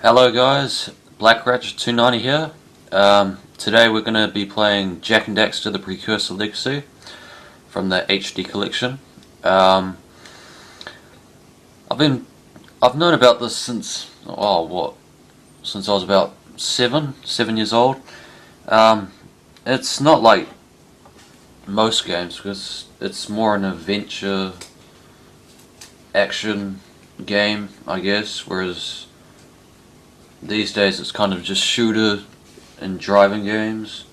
Hello guys, Black Ratchet 290 here. Today we're going to be playing Jak and Daxter, the Precursor Legacy from the HD collection. I've known about this since since I was about seven years old. It's not like most games because it's more an adventure action game, I guess, whereas these days it's kind of just shooter and driving games.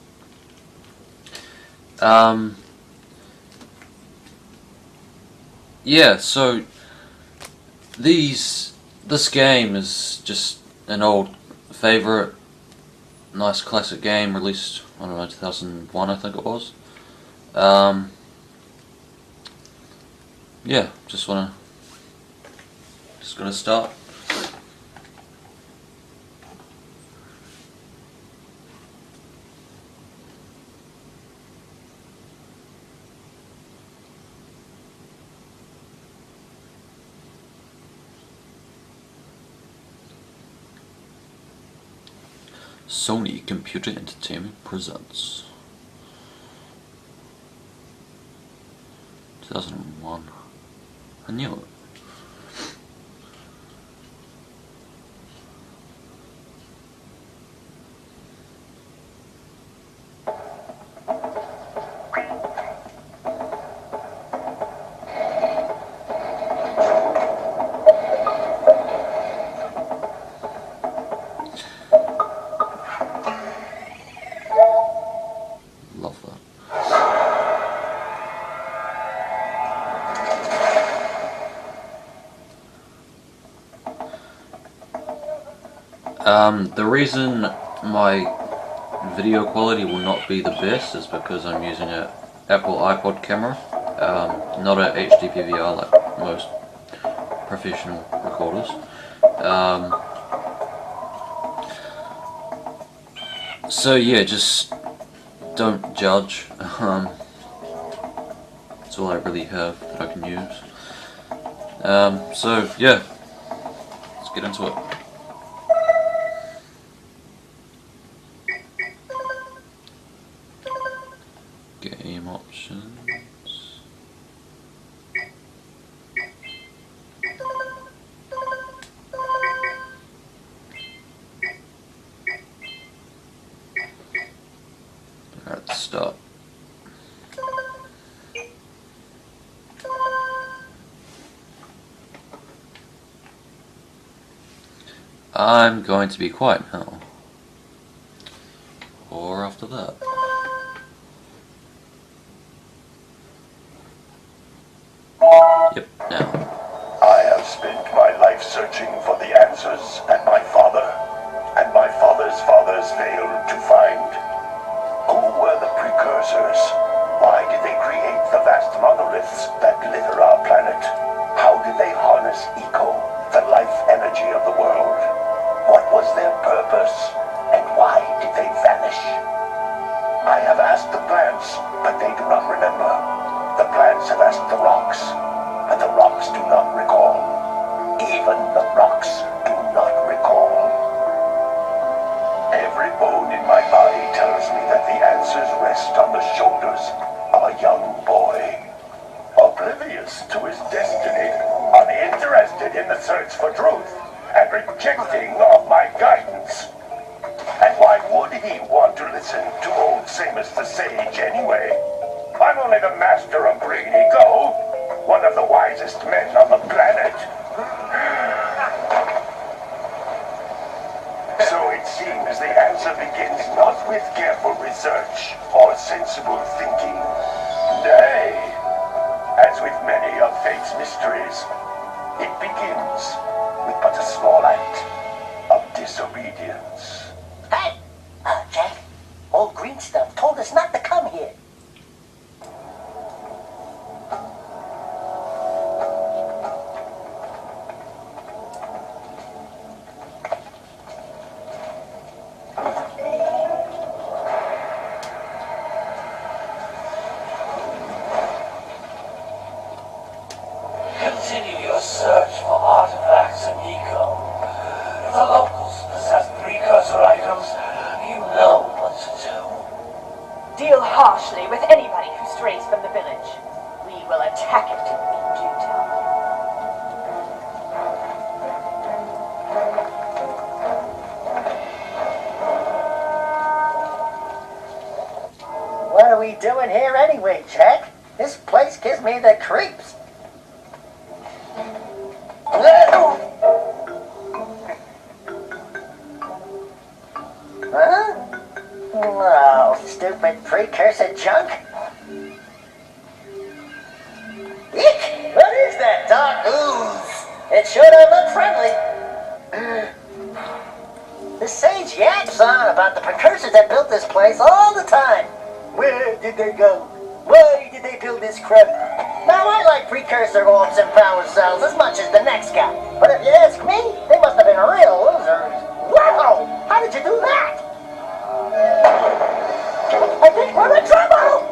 Yeah, so this game is just an old favorite, nice classic game released, I don't know, 2001 I think it was. Yeah, just gonna start. Sony Computer Entertainment presents 2001. I knew it. Love that. The reason my video quality will not be the best is because I'm using an Apple iPod camera, not a HD PVR like most professional recorders. So yeah, just don't judge. That's all I really have that I can use. So yeah, let's get into it. Game options. Alright, start. I'm going to be quiet now. Or after that. Yep, now. I have spent my life searching for the answers that my father and my father's fathers failed to find. Who were the precursors? Why did they create the vast monoliths that litter our planet? How did they harness eco, the life energy of the world? What was their purpose? And why did they vanish? I have asked the plants, but they do not remember. The plants have asked the rocks, but the rocks do not recall. Even the rocks do not recall. Every bone in my body tells me that the answers rest on the shoulders of a young boy. Oblivious to his destiny, uninterested in the search for truth, and rejecting of my guidance. And why would he want to listen to old Samos the Sage anyway? I'm only the master of Green Ego, one of the wisest men on the planet. So it seems the answer begins not with careful research or sensible thinking. Nay, as with many of fate's mysteries, it begins with but a small act of disobedience. Hey, Jack, old green stuff told us not to come here. Continue your search for artifacts and eco. The locals precursor items, you know what to do. Deal harshly with anybody who strays from the village. We will attack it in due time. What are we doing here anyway, Jack? This place gives me the creeps. Huh? Oh, stupid precursor junk. Eek! What is that dark ooze? It sure don't look friendly. The sage yaps on about the precursors that built this place all the time. Where did they go? Why did they build this crap? Now, I like precursor orbs and power cells as much as the next guy. But if you ask me, they must have been real losers. Wow! How did you do that? I think we're in trouble!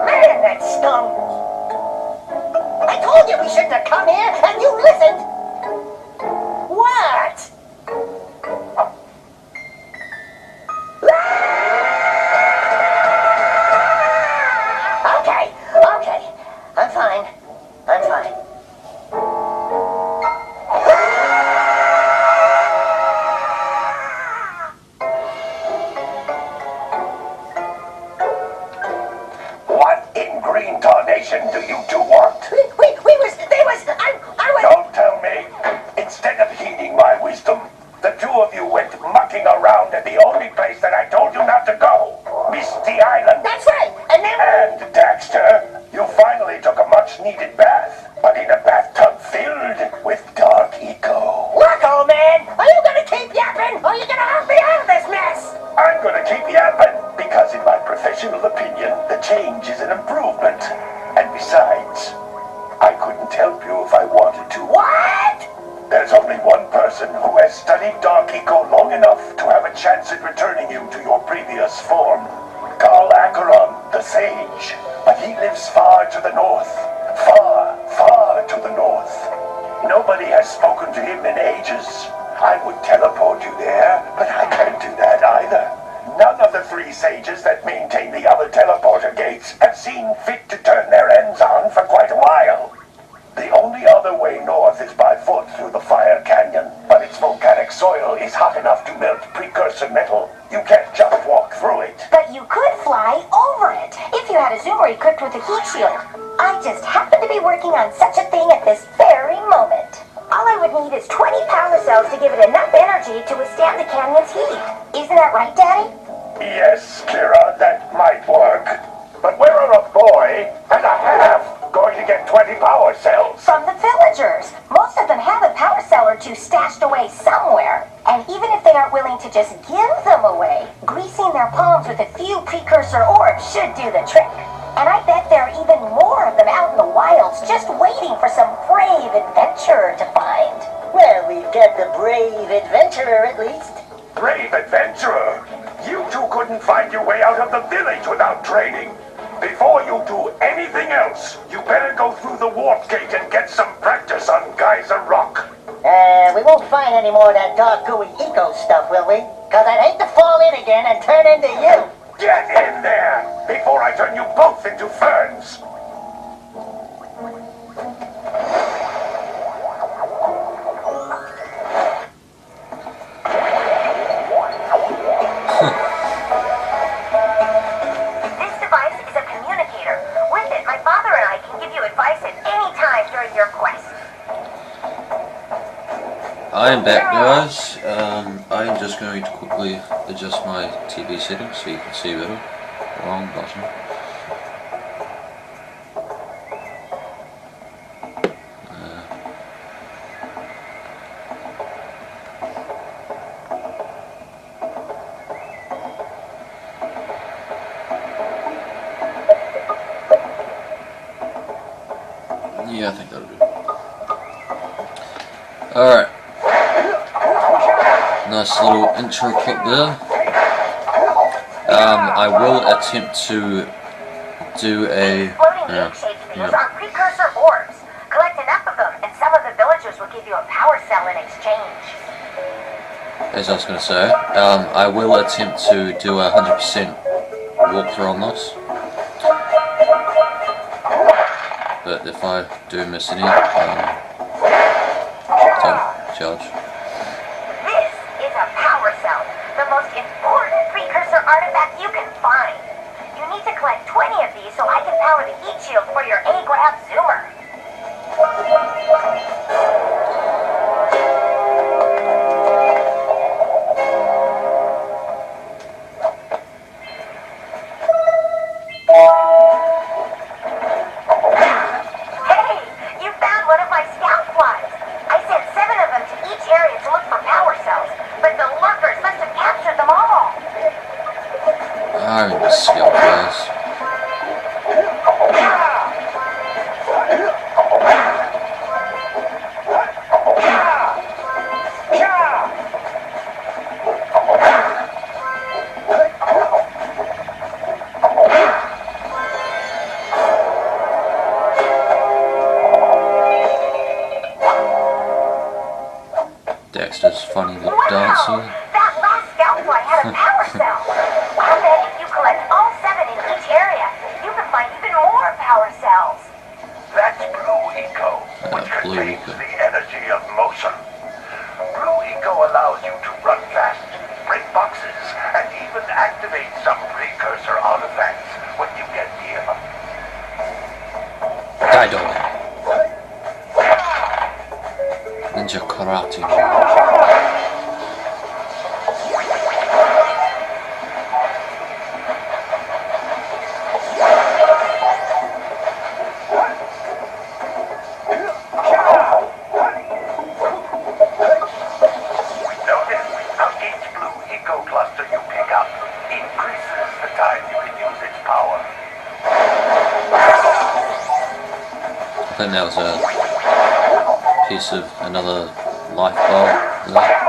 Man, that stung! I told you we shouldn't have come here, and you listened! What? Okay. I'm fine. What in green tarnation do you two want? I was... Don't tell me. Instead of heeding my wisdom, the two of you went mucking around at the only place that I told you not to go. Misty Island. That's right, and then... And, Daxter, you finally took a much-needed bath, but in a bathtub filled with dark eco. Look, old man, are you gonna keep yapping, or are you gonna help me out of this mess? I'm gonna keep yapping, because in my professional opinion, the change is an improvement. And besides, I couldn't help you if I wanted to. What? There's only one person who has studied Dark Eco long enough to have a chance at returning you to your previous form. Gol the Sage. But he lives far to the north. Far to the north. Nobody has spoken to him in ages. I would teleport you there, but I can't do that either. None of the three sages that maintain the other teleporter gates have seen fit to turn their ends on for quite a while. The only other way north is by foot through the Fire Canyon, but its volcanic soil is hot enough to melt precursor metal. You can't just walk through it. But you could fly over it, if you had a zoomer equipped with a heat shield. I just happen to be working on such a thing at this very moment. All I would need is 20 power cells to give it enough energy to withstand the canyon's heat. Isn't that right, Daddy? Yes, Kira, that might work. But where are a boy and a half going to get 20 power cells? From the villagers. Most of them have a power cell or two stashed away somewhere. And even if they aren't willing to just give them away, greasing their palms with a few precursor orbs should do the trick. And I bet there are even more of them out in the wilds just waiting for some brave adventurer to find. Well, we've got the brave adventurer at least. Brave adventurer! You two couldn't find your way out of the village without training. Before you do anything else, you better go through the warp gate and get some practice on Geyser Rock. We won't find any more of that dark gooey eco stuff, will we? Cause I'd hate to fall in again and turn into you. Get in there before I turn you both into ferns. This device is a communicator. With it, my father and I can give you advice at any time during your quest. I am back, guys. I am just going to quickly adjust my TV settings so you can see better. Wrong button. Yeah, I think that'll do. Alright. Nice little intro clip there. I will attempt to do a... These floating egg-shaped things are precursor orbs. Collect enough of them, and some of the villagers will give you a power cell in exchange. As I was going to say, I will attempt to do a 100% walkthrough on this. But if I do miss any, don't judge. This is a power cell, the most important precursor artifact you can find. You need to collect 20 of these so I can power the heat shield for your A-grab zoomer. Skill guys. Daxter's funny little dancer. That last scoutfly had a power cell. I bet if you collect all 7 in each area, you can find even more power cells. That's Blue Eco, which contains the energy of motion. Blue Eco allows you to run fast, break boxes, and even activate some precursor artifacts when you get near them. Daido. Ninja karate. I think that was a piece of another life bulb there.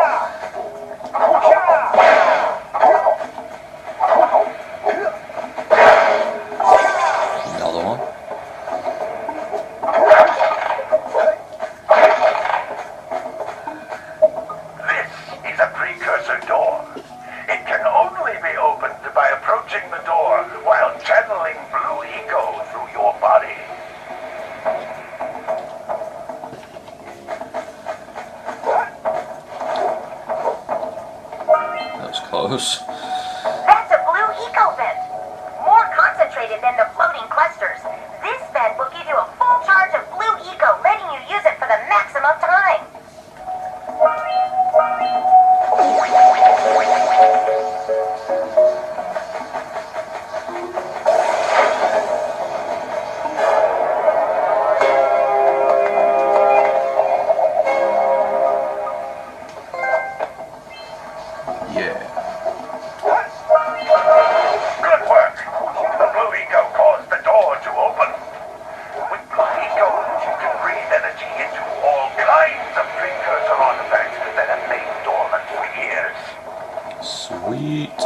Another one. This is a precursor door. It can only be opened by approaching the door while channeling Blue Eco through your body. Close. That's a Blue Eco vent. More concentrated than the floating clusters. This vent will give you a full charge of Blue Eco, letting you use it for the maximum time. Sweet.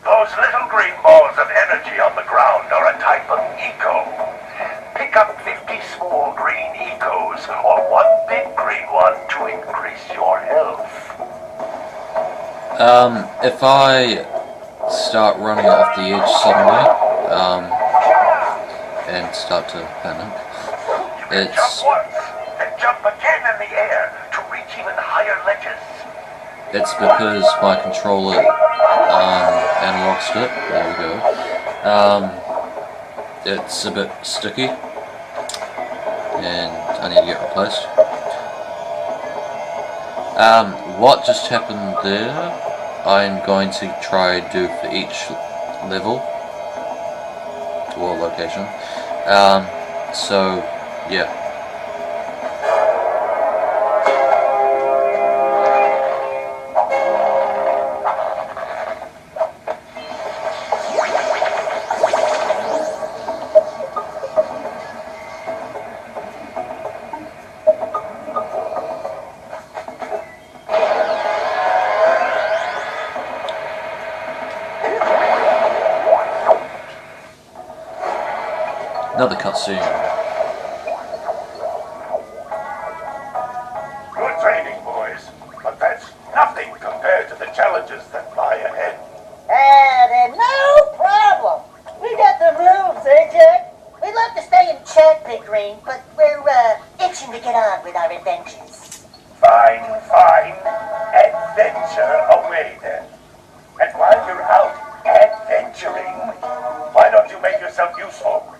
Those little green balls of energy on the ground are a type of eco. Pick up 50 small green ecos or one big green one to increase your health. If I start running off the edge suddenly, and start to panic, it's jump once, then jump again in the air to reach even higher ledges. It's because my controller analog stick, there we go, it's a bit sticky and I need to get replaced. What just happened there I'm going to try and do for each level or location. So yeah. Another cutscene. Good training, boys, but that's nothing compared to the challenges that lie ahead. Then no problem. We got the moves, eh, Jack? We'd love to stay in chat, Big Green, but we're, itching to get on with our adventures. Fine, fine. Adventure away then. And while you're out adventuring, why don't you make yourself useful?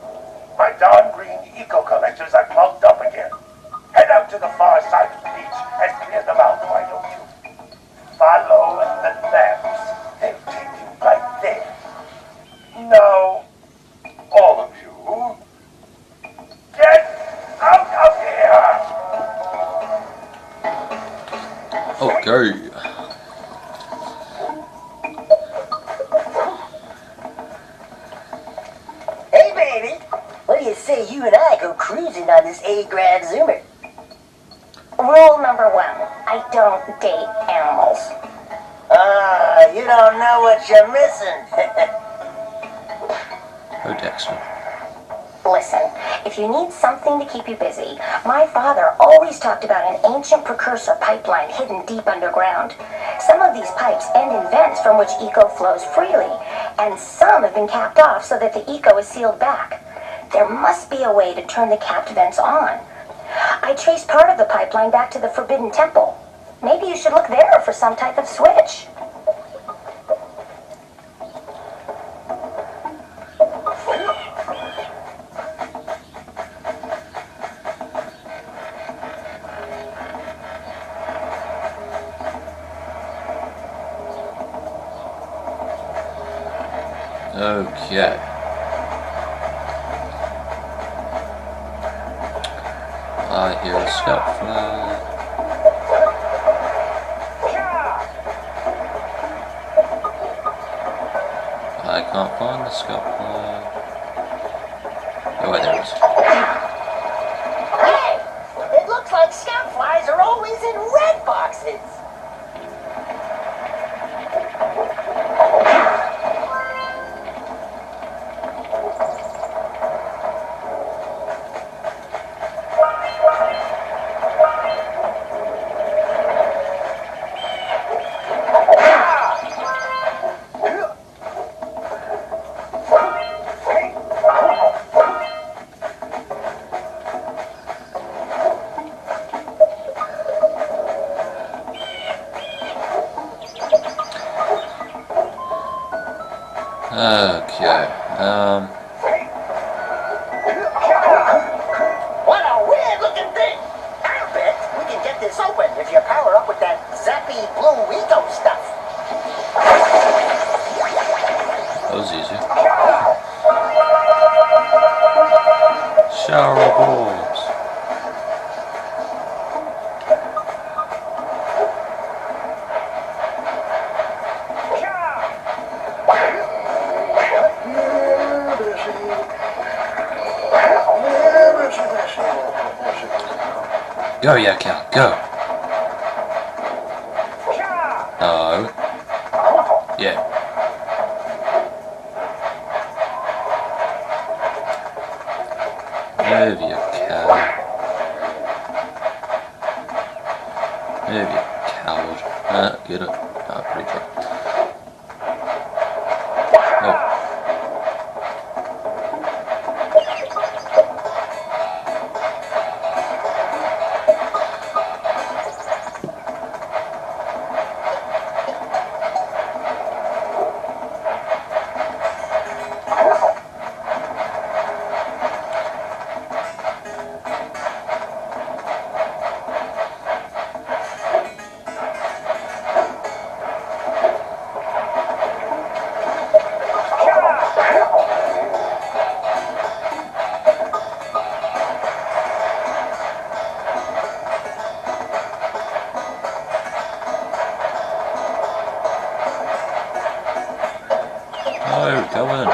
My darn green eco-collectors are clogged up again. Head out to the far side of the beach and clear them out, why don't you? Follow the lamps. They'll take you right there. Now, all of you, get out of here! Okay. Hey, baby. What do you say you and I go cruising on this A-Grand Zoomer? Rule number 1, I don't date animals. You don't know what you're missing. Oh, Daxter. Listen, if you need something to keep you busy, my father always talked about an ancient precursor pipeline hidden deep underground. Some of these pipes end in vents from which eco flows freely, and some have been capped off so that the eco is sealed back. There must be a way to turn the capped vents on. I traced part of the pipeline back to the Forbidden Temple. Maybe you should look there for some type of switch. Okay. I hear a scout flag. I can't find the scout flag. Oh, wait, there it is. Hey! It looks like scout flies are always in red boxes. Okay. What a weird looking thing! I'll bet we can get this open if you power up with that zappy blue eco stuff. That was easy. Shower of orbs. Go, Yakka, go. No. Yeah. Move, you cow. Move, you coward. Get it. Pretty good. Oh. No, go in.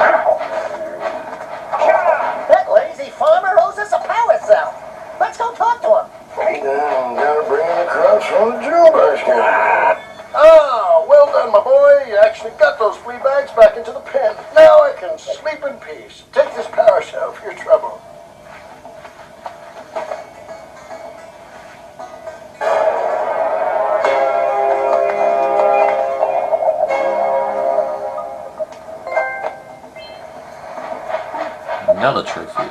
That lazy farmer owes us a power cell. Let's go talk to him. I'm gonna bring in the crunch from the jewel basket. Ah, well done, my boy. You actually got those flea bags back into the pen. Now I can sleep in peace. Take this power cell for your trouble. Another trophy.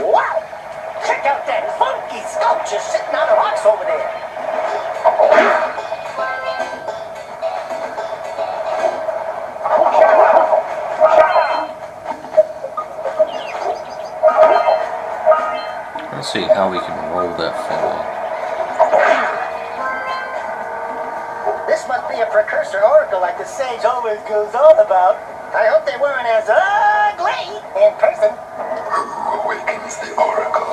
Wow! Check out that funky sculpture sitting on the rocks over there. Let's see how we can roll that fella. This must be a precursor oracle like the sage always goes on about. I hope they weren't as ugly in person. Who awakens the oracle?